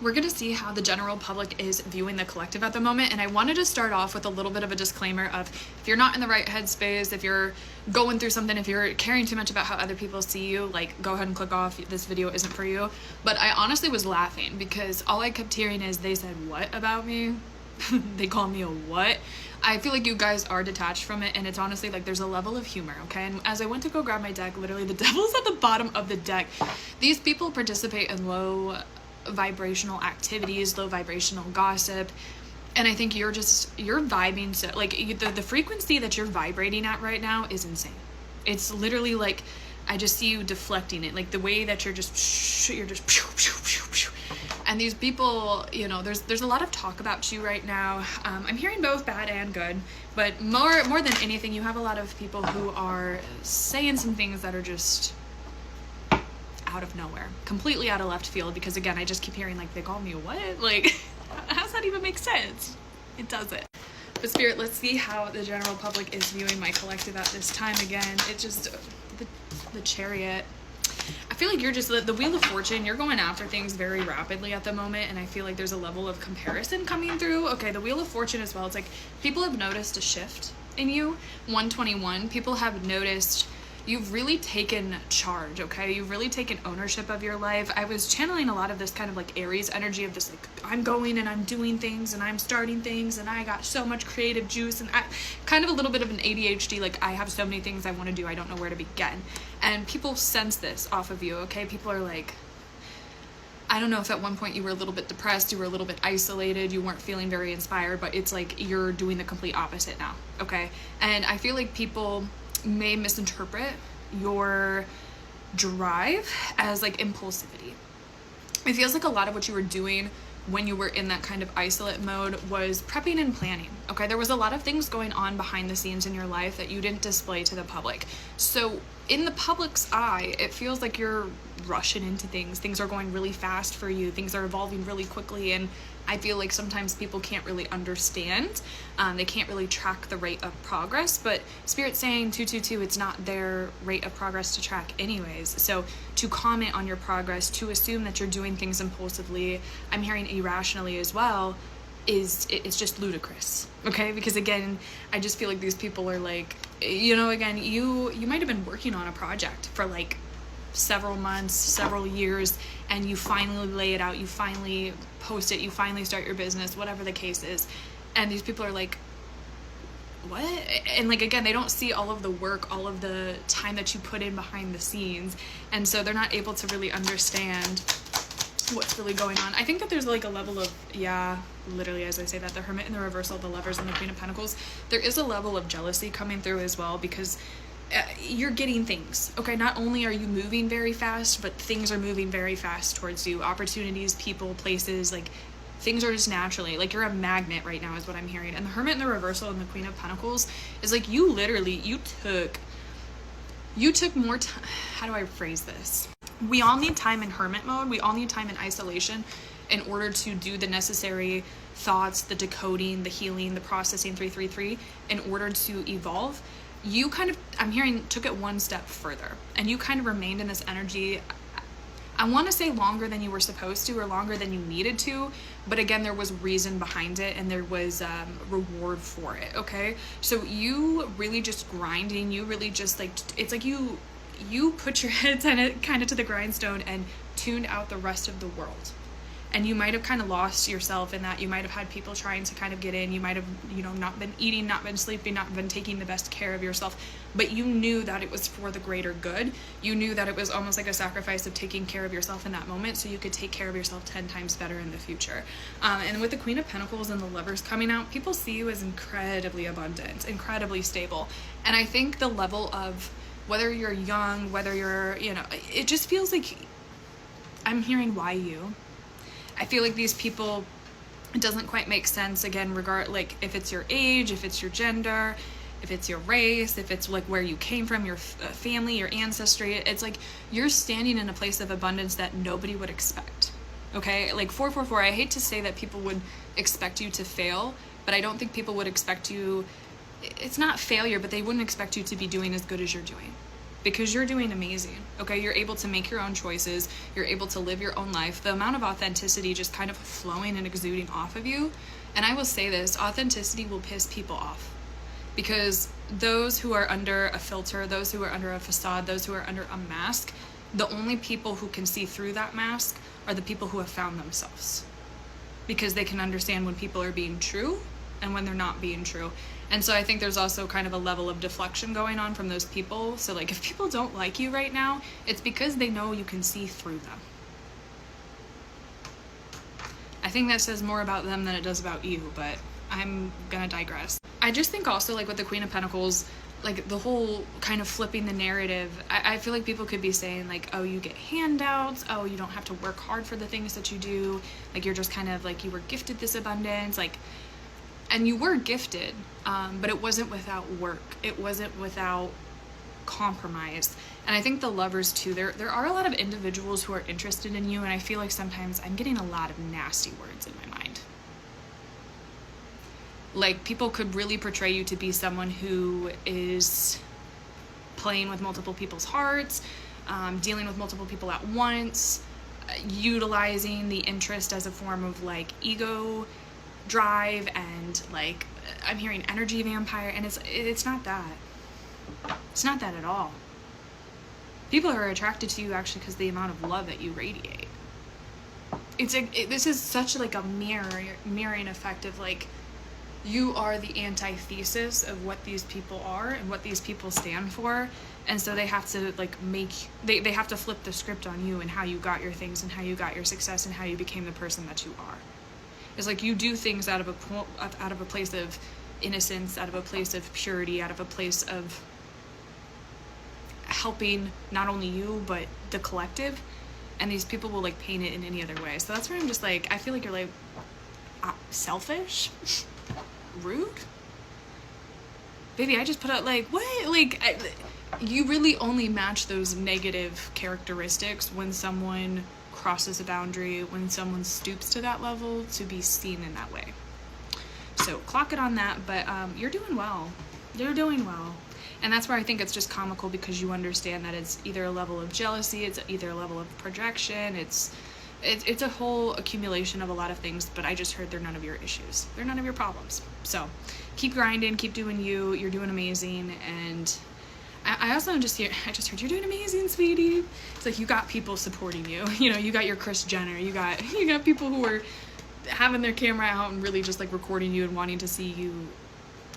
we're going to see how the general public is viewing the collective at the moment. And I wanted to start off with a little bit of a disclaimer of, if you're not in the right headspace, if you're going through something, if you're caring too much about how other people see you, like, go ahead and click off. This video isn't for you. But I honestly was laughing because all I kept hearing is, they said what about me? They call me a what? I feel like you guys are detached from it, and it's honestly like there's a level of humor, okay? And as I went to go grab my deck, literally the devil's at the bottom of the deck. These people participate in low vibrational activities, low vibrational gossip, and I think you're vibing, so like the frequency that you're vibrating at right now is insane. It's literally like, I just see you deflecting it, like the way that you're just and these people, you know, there's a lot of talk about you right now. I'm hearing both bad and good, but more than anything, you have a lot of people who are saying some things that are just out of nowhere, completely out of left field, because again, I just keep hearing like, they call me a what? Like, how does that even make sense? It doesn't. But Spirit, let's see how the general public is viewing my collective at this time. Again, it just, the Chariot. I feel like you're just, the Wheel of Fortune, you're going after things very rapidly at the moment, and I feel like there's a level of comparison coming through. Okay, the Wheel of Fortune as well, it's like people have noticed a shift in you. 121, people have noticed you've really taken charge, okay? You've really taken ownership of your life. I was channeling a lot of this kind of like Aries energy of this, like, I'm going and I'm doing things and I'm starting things and I got so much creative juice, and I kind of a little bit of an ADHD, like I have so many things I want to do, I don't know where to begin. And people sense this off of you, okay? People are like, I don't know if at one point you were a little bit depressed, you were a little bit isolated, you weren't feeling very inspired, but it's like you're doing the complete opposite now, okay? And I feel like people may misinterpret your drive as like impulsivity. It feels like a lot of what you were doing when you were in that kind of isolate mode was prepping and planning, okay? There was a lot of things going on behind the scenes in your life that you didn't display to the public. So in the public's eye, it feels like you're rushing into things. Things are going really fast for you. Things are evolving really quickly, and I feel like sometimes people can't really understand. They can't really track the rate of progress, but Spirit's saying 222, it's not their rate of progress to track anyways. So to comment on your progress, to assume that you're doing things impulsively, I'm hearing irrationally as well, it's just ludicrous, okay? Because again, I just feel like these people are like, you know, again, you might have been working on a project for like several months, several years, and you finally lay it out, you finally post it, you finally start your business, whatever the case is, and these people are like, what? And like, again, they don't see all of the work, all of the time that you put in behind the scenes, and so they're not able to really understand what's really going on. I think that there's like a level of, yeah, literally as I say that, the Hermit and the Reversal, the Lovers and the Queen of Pentacles, there is a level of jealousy coming through as well, because you're getting things, okay? Not only are you moving very fast, but things are moving very fast towards you. Opportunities, people, places, like things are just naturally, like you're a magnet right now is what I'm hearing. And the Hermit and the Reversal and the Queen of Pentacles is like, you literally, you took more time. How do I phrase this? We all need time in hermit mode. We all need time in isolation in order to do the necessary thoughts, the decoding, the healing, the processing 333 in order to evolve. You kind of, I'm hearing, took it one step further, and you kind of remained in this energy, I want to say longer than you were supposed to, or longer than you needed to, but again, there was reason behind it, and there was reward for it, okay? So you really just grinding, you really just like, it's like you put your head kind of to the grindstone and tuned out the rest of the world. And you might have kind of lost yourself in that. You might have had people trying to kind of get in. You might have, you know, not been eating, not been sleeping, not been taking the best care of yourself. But you knew that it was for the greater good. You knew that it was almost like a sacrifice of taking care of yourself in that moment so you could take care of yourself 10 times better in the future. And with the Queen of Pentacles and the Lovers coming out, people see you as incredibly abundant, incredibly stable. And I think the level of, whether you're young, whether you're, you know, it just feels like, I'm hearing why you. I feel like these people, it doesn't quite make sense, again, like if it's your age, if it's your gender, if it's your race, if it's like where you came from, your family, your ancestry, it's like you're standing in a place of abundance that nobody would expect, okay? Like 444, I hate to say that people would expect you to fail, but I don't think people would expect you, it's not failure, but they wouldn't expect you to be doing as good as you're doing. because you're doing amazing, okay? You're able to make your own choices. You're able to live your own life. The amount of authenticity just kind of flowing and exuding off of you. And I will say this, authenticity will piss people off, because those who are under a filter, those who are under a facade, those who are under a mask, the only people who can see through that mask are the people who have found themselves, because they can understand when people are being true and when they're not being true. And so I think there's also kind of a level of deflection going on from those people. So like if people don't like you right now, it's because they know you can see through them. I think that says more about them than it does about you, but I'm gonna digress. I just think also like with the Queen of Pentacles, like the whole kind of flipping the narrative, I feel like people could be saying like, oh, you get handouts, oh, you don't have to work hard for the things that you do, like you're just kind of like, you were gifted this abundance, like, and you were gifted, but it wasn't without work, it wasn't without compromise. And I think the Lovers too, there are a lot of individuals who are interested in you, and I feel like sometimes I'm getting a lot of nasty words in my mind. Like people could really portray you to be someone who is playing with multiple people's hearts, dealing with multiple people at once, utilizing the interest as a form of like ego drive, and like I'm hearing energy vampire, and it's not that. It's not that at all. People are attracted to you actually because the amount of love that you radiate. This is such like a mirroring effect of like, you are the antithesis of what these people are and what these people stand for, and so they have to like they have to flip the script on you and how you got your things and how you got your success and how you became the person that you are. It's like you do things out of a place of innocence, out of a place of purity, out of a place of helping not only you but the collective, and these people will like paint it in any other way. So that's where I'm just like, I feel like you're like selfish, rude. Baby, I just put out like, what? Like, you really only match those negative characteristics when someone crosses a boundary, when someone stoops to that level to be seen in that way. So clock it on that, but you're doing well. You're doing well. And that's where I think it's just comical, because you understand that it's either a level of jealousy, it's either a level of projection, it's a whole accumulation of a lot of things, but I just heard they're none of your issues. They're none of your problems. So keep grinding, keep doing you. You're doing amazing. And I also I just heard you're doing amazing, sweetie. It's like you got people supporting you. You know, you got your Kris Jenner. You got people who are having their camera out and really just like recording you and wanting to see you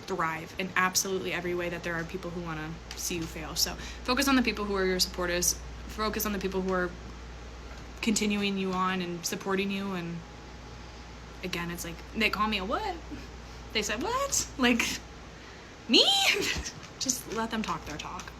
thrive in absolutely every way that there are people who want to see you fail. So focus on the people who are your supporters. Focus on the people who are continuing you on and supporting you. And again, it's like, they call me a what? They said what? Like, me? Just let them talk their talk.